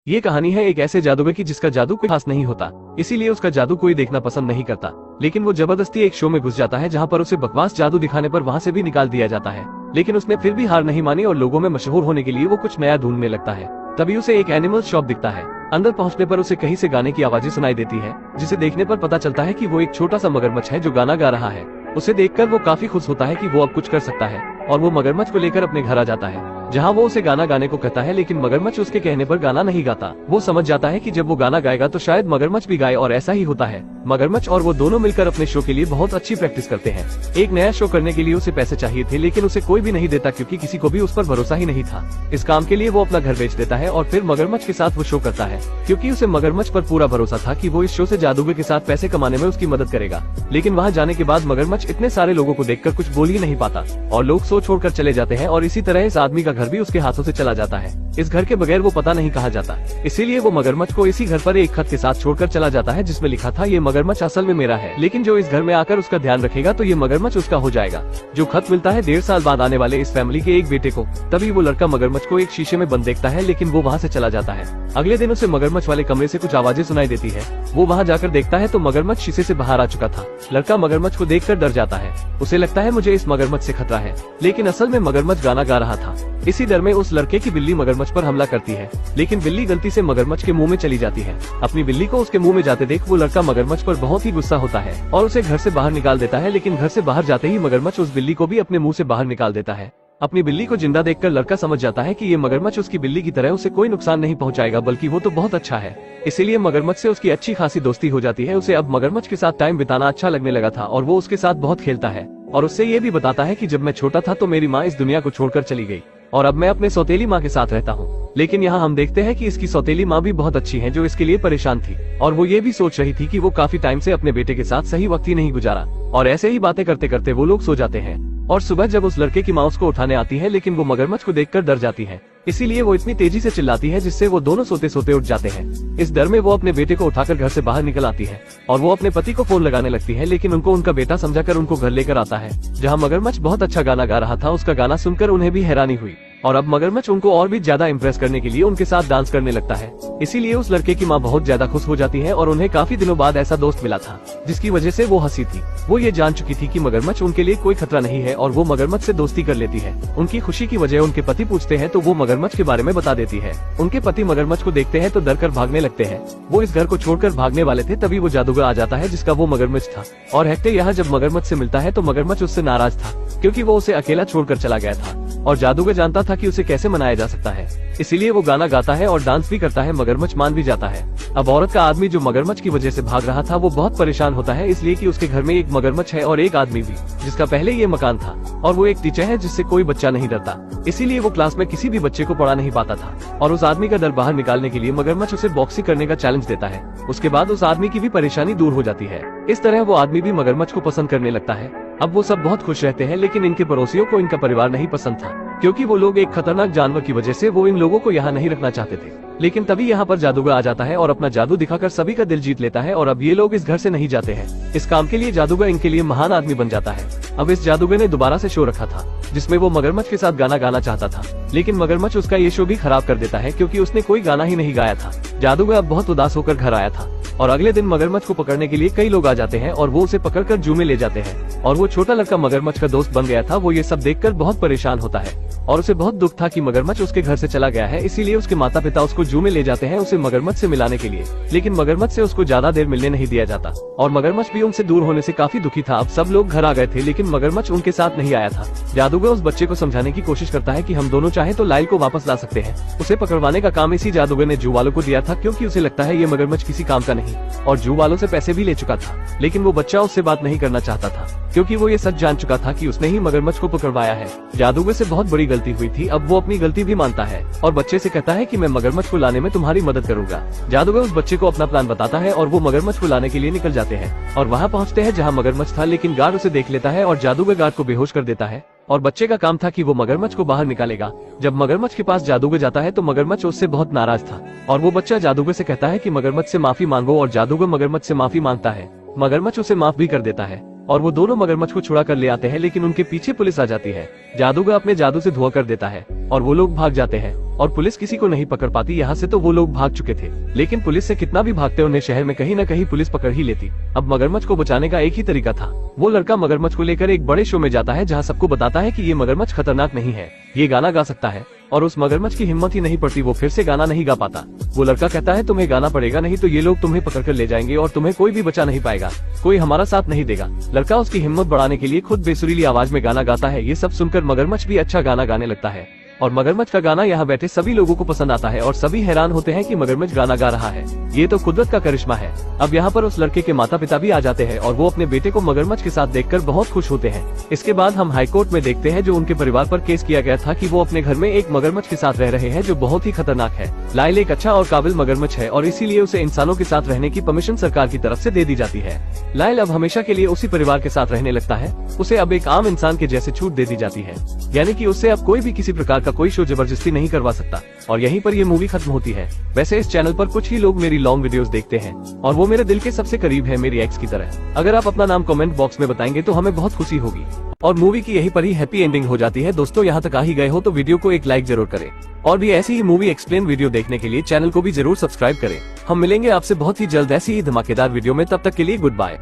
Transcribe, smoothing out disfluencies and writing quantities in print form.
ये कहानी है एक ऐसे जादूगर की जिसका जादू कोई खास नहीं होता, इसीलिए उसका जादू कोई देखना पसंद नहीं करता। लेकिन वो जबरदस्ती एक शो में घुस जाता है जहाँ पर उसे बकवास जादू दिखाने पर वहाँ से भी निकाल दिया जाता है। लेकिन उसने फिर भी हार नहीं मानी और लोगों में मशहूर होने के लिए वो कुछ नया ढूंढने लगता है। तभी उसे एक एनिमल शॉप दिखता है। अंदर पहुंचने पर उसे कहीं से गाने की आवाजें सुनाई देती है, जिसे देखने पर पता चलता है कि वो एक छोटा सा मगरमच्छ है जो गाना गा रहा है। उसे देखकर वो काफी खुश होता है कि वो अब कुछ कर सकता है और वो मगरमच्छ को लेकर अपने घर आ जाता है, जहाँ वो उसे गाना गाने को कहता है। लेकिन मगरमच्छ उसके कहने पर गाना नहीं गाता। वो समझ जाता है कि जब वो गाना गाएगा तो शायद मगरमच्छ भी गाए और ऐसा ही होता है। मगरमच्छ और वो दोनों मिलकर अपने शो के लिए बहुत अच्छी प्रैक्टिस करते हैं। एक नया शो करने के लिए उसे पैसे चाहिए थे, लेकिन उसे कोई भी नहीं देता क्योंकि किसी को भी उस पर भरोसा ही नहीं था। इस काम के लिए वो अपना घर बेच देता है और फिर मगरमच्छ के साथ वो शो करता है, क्योंकि उसे मगरमच्छ पर पूरा भरोसा था कि वो इस शो से जादूगर के साथ पैसे कमाने में उसकी मदद करेगा। लेकिन वहाँ जाने के बाद मगरमच्छ इतने सारे लोगों को देखकर कुछ बोल ही नहीं पाता और लोग शो छोड़कर चले जाते हैं और इसी तरह इस आदमी का घर भी उसके हाथों से चला जाता है। इस घर के बगैर वो पता नहीं कहाँ जाता, इसीलिए वो मगरमच्छ को इसी घर पर एक खत के साथ छोड़कर चला जाता है जिसमें लिखा था, ये मगरमच्छ असल में मेरा है, लेकिन जो इस घर में आकर उसका ध्यान रखेगा तो ये मगरमच्छ उसका हो जाएगा। जो खत मिलता है 1.5 साल बाद आने वाले इस फैमिली के एक बेटे को। तभी वो लड़का मगरमच्छ को एक शीशे में बंद देखता है, लेकिन वो वहाँ से चला जाता है। अगले दिन उसे मगरमच्छ वाले कमरे से कुछ आवाजें सुनाई देती है। वो वहाँ जाकर देखता है तो मगरमच्छ शीशे से बाहर आ चुका था। लड़का मगरमच्छ को देखकर डर जाता है। उसे लगता है मुझे इस मगरमच्छ से खतरा है, लेकिन असल में मगरमच्छ गाना गा रहा था। इसी डर में उस लड़के की बिल्ली मगरमच्छ पर हमला करती है, लेकिन बिल्ली गलती से मगरमच्छ के मुंह में चली जाती है। अपनी बिल्ली को उसके मुंह में जाते देख वो लड़का मगरमच्छ पर बहुत ही गुस्सा होता है और उसे घर से बाहर निकाल देता है। लेकिन घर से बाहर जाते ही मगरमच्छ उस बिल्ली को भी अपने मुंह से बाहर निकाल देता है। अपनी बिल्ली को जिंदा देखकर लड़का समझ जाता है कि ये मगरमच्छ उसकी बिल्ली की तरह उसे कोई नुकसान नहीं पहुंचाएगा, बल्कि वो तो बहुत अच्छा है। इसीलिए मगरमच्छ से उसकी अच्छी खासी दोस्ती हो जाती है। उसे अब मगरमच्छ के साथ टाइम बिताना अच्छा लगने लगा था और वो उसके साथ बहुत खेलता है और उससे ये भी बताता है कि जब मैं छोटा था तो मेरी माँ इस दुनिया को छोड़कर चली गई और अब मैं अपने सौतेली माँ के साथ रहता हूँ। लेकिन यहाँ हम देखते हैं कि इसकी सौतेली माँ भी बहुत अच्छी है, जो इसके लिए परेशान थी और वो ये भी सोच रही थी कि वो काफी टाइम से अपने बेटे के साथ सही वक्त ही नहीं गुजारा। और ऐसे ही बातें करते करते वो लोग सो जाते हैं और सुबह जब उस लड़के की माँ उसको उठाने आती है, लेकिन वो मगरमच्छ को देखकर डर जाती है, इसीलिए वो इतनी तेजी से चिल्लाती है जिससे वो दोनों सोते सोते उठ जाते हैं। इस डर में वो अपने बेटे को उठाकर घर से बाहर निकल आती है और वो अपने पति को फोन लगाने लगती है, लेकिन उनको उनका बेटा समझाकर उनको घर लेकर आता है, जहाँ मगरमच्छ बहुत अच्छा गाना गा रहा था। उसका गाना सुनकर उन्हें भी हैरानी हुई और अब मगरमच्छ उनको और भी ज्यादा इम्प्रेस करने के लिए उनके साथ डांस करने लगता है। इसीलिए उस लड़के की माँ बहुत ज्यादा खुश हो जाती है और उन्हें काफी दिनों बाद ऐसा दोस्त मिला था जिसकी वजह से वो हंसी थी। वो ये जान चुकी थी कि मगरमच्छ उनके लिए कोई खतरा नहीं है और वो मगरमच्छ से दोस्ती कर लेती है। उनकी खुशी की वजह उनके पति पूछते हैं तो वो मगरमच्छ के बारे में बता देती है। उनके पति मगरमच्छ को देखते हैं तो डर कर भागने लगते हैं। वो इस घर को छोड़कर भागने वाले थे, तभी वो जादूगर आ जाता है जिसका वो मगरमच्छ था। और हेक्टर यहाँ जब मगरमच्छ से मिलता है तो मगरमच्छ उससे नाराज था क्योंकि वो उसे अकेला छोड़कर चला गया था और जादूगर जानता था कि उसे कैसे मनाया जा सकता है, इसीलिए वो गाना गाता है और डांस भी करता है। मगरमच्छ मान भी जाता है। अब औरत का आदमी जो मगरमच्छ की वजह से भाग रहा था वो बहुत परेशान होता है, इसलिए कि उसके घर में एक मगरमच्छ है और एक आदमी भी जिसका पहले ये मकान था और वो एक टीचर है जिससे कोई बच्चा नहीं डरता, इसीलिए वो क्लास में किसी भी बच्चे को पढ़ा नहीं पाता था। और उस आदमी का डर बाहर निकालने के लिए मगरमच्छ उसे बॉक्सिंग करने का चैलेंज देता है। उसके बाद उस आदमी की भी परेशानी दूर हो जाती है। इस तरह वो आदमी भी मगरमच्छ को पसंद करने लगता है। अब वो सब बहुत खुश रहते हैं, लेकिन इनके पड़ोसियों को इनका परिवार नहीं पसंद था क्योंकि वो लोग एक खतरनाक जानवर की वजह से वो इन लोगों को यहाँ नहीं रखना चाहते थे। लेकिन तभी यहाँ पर जादूगर आ जाता है और अपना जादू दिखाकर सभी का दिल जीत लेता है और अब ये लोग इस घर से नहीं जाते हैं। इस काम के लिए जादूगर इनके लिए महान आदमी बन जाता है। अब इस जादूगर ने दोबारा से शो रखा था जिसमें वो मगरमच्छ के साथ गाना गाना चाहता था, लेकिन मगरमच्छ उसका ये शो भी खराब कर देता है क्योंकि उसने कोई गाना ही नहीं गाया था। जादूगर अब बहुत उदास होकर घर आया था और अगले दिन मगरमच्छ को पकड़ने के लिए कई लोग आ जाते हैं और वो उसे पकड़कर जू में ले जाते हैं और वो छोटा लड़का मगरमच्छ का दोस्त बन गया था। वो ये सब देखकर बहुत परेशान होता है और उसे बहुत दुख था कि मगरमच्छ उसके घर से चला गया है, इसीलिए उसके माता पिता उसको जू में ले जाते हैं उसे मगरमच्छ से मिलाने के लिए। लेकिन मगरमच्छ से उसको ज्यादा देर मिलने नहीं दिया जाता और मगरमच्छ भी उनसे दूर होने से काफी दुखी था। अब सब लोग घर आ गए थे, लेकिन मगरमच्छ उनके साथ नहीं आया था। जादूगर उस बच्चे को समझाने की कोशिश करता है कि हम दोनों चाहे तो लाइल को वापस ला सकते हैं। उसे पकड़वाने का काम इसी जादूगर ने जू वालों को दिया था क्योंकि उसे लगता है ये मगरमच्छ किसी काम का नहीं और जू वालों से पैसे भी ले चुका था। लेकिन वो बच्चा उससे बात नहीं करना चाहता था क्योंकि वो ये सच जान चुका था कि उसने ही मगरमच्छ को पकड़वाया है। जादूगर से बहुत बड़ी गलती हुई थी। अब वो अपनी गलती भी मानता है और बच्चे से कहता है कि मैं मगरमच्छ को लाने में तुम्हारी मदद करूंगा। जादूगर उस बच्चे को अपना प्लान बताता है और वो मगरमच्छ को लाने के लिए निकल जाते हैं और वहाँ पहुँचते हैं जहाँ मगरमच्छ था, लेकिन गार्ड उसे देख लेता है और जादूगर गार्ड को बेहोश कर देता है और बच्चे का काम था कि वो मगरमच्छ को बाहर निकालेगा। जब मगरमच्छ के पास जादूगर जाता है तो मगरमच्छ उससे बहुत नाराज था और वो बच्चा जादूगर से कहता है कि मगरमच्छ से माफी मांगो और जादूगर मगरमच्छ से माफी मांगता है। मगरमच्छ उसे माफ भी कर देता है और वो दोनों मगरमच्छ को छुड़ा कर ले आते हैं, लेकिन उनके पीछे पुलिस आ जाती है। जादूगर अपने जादू से धुआं कर देता है और वो लोग भाग जाते हैं। और पुलिस किसी को नहीं पकड़ पाती। यहाँ से तो वो लोग भाग चुके थे, लेकिन पुलिस से कितना भी भागते उन्हें शहर में कहीं न कहीं पुलिस पकड़ ही लेती। अब मगरमच्छ को बचाने का एक ही तरीका था। वो लड़का मगरमच्छ को लेकर एक बड़े शो में जाता है जहाँ सबको बताता है कि ये मगरमच्छ खतरनाक नहीं है, ये गाना गा सकता है। और उस मगरमच्छ की हिम्मत ही नहीं पड़ती, वो फिर से गाना नहीं गा पाता। वो लड़का कहता है तुम्हें गाना पड़ेगा, नहीं तो ये लोग तुम्हें पकड़ कर ले जाएंगे और तुम्हें कोई भी बचा नहीं पाएगा, कोई हमारा साथ नहीं देगा। लड़का उसकी हिम्मत बढ़ाने के लिए खुद बेसुरीली आवाज में गाना गाता है। ये सब सुनकर मगरमच्छ भी अच्छा गाना गाने लगता है और मगरमच्छ का गाना यहाँ बैठे सभी लोगों को पसंद आता है और सभी हैरान होते हैं कि मगरमच्छ गाना गा रहा है। ये तो कुदरत का करिश्मा है। अब यहाँ पर उस लड़के के माता पिता भी आ जाते हैं और वो अपने बेटे को मगरमच्छ के साथ देखकर बहुत खुश होते हैं। इसके बाद हम हाई कोर्ट में देखते हैं जो उनके परिवार पर केस किया गया था कि वो अपने घर में एक मगरमच्छ के साथ रह रहे हैं जो बहुत ही खतरनाक है। लाइल एक अच्छा और काबिल मगरमच्छ है और इसीलिए उसे इंसानों के साथ रहने की परमिशन सरकार की तरफ से दे दी जाती है। लाइल अब हमेशा के लिए उसी परिवार के साथ रहने लगता है। उसे अब एक आम इंसान के जैसे छूट दे दी जाती है, यानी कि उससे अब कोई भी किसी प्रकार का कोई शो जबरदस्ती नहीं करवा सकता। और यहीं पर ये मूवी खत्म होती है। वैसे इस चैनल पर कुछ ही लोग मेरी लॉन्ग वीडियोस देखते हैं और वो मेरे दिल के सबसे करीब है, मेरी एक्स की तरह। अगर आप अपना नाम कमेंट बॉक्स में बताएंगे तो हमें बहुत खुशी होगी। और मूवी की यहीं पर ही हैप्पी एंडिंग हो जाती है। दोस्तों यहाँ तक आ ही गए हो तो वीडियो को एक लाइक जरूर करें और भी ऐसी ही मूवी एक्सप्लेन वीडियो देखने के लिए चैनल को भी जरूर सब्सक्राइब करें। हम मिलेंगे आपसे बहुत ही जल्द ऐसी ही धमाकेदार वीडियो में, तब तक के लिए गुड बाय।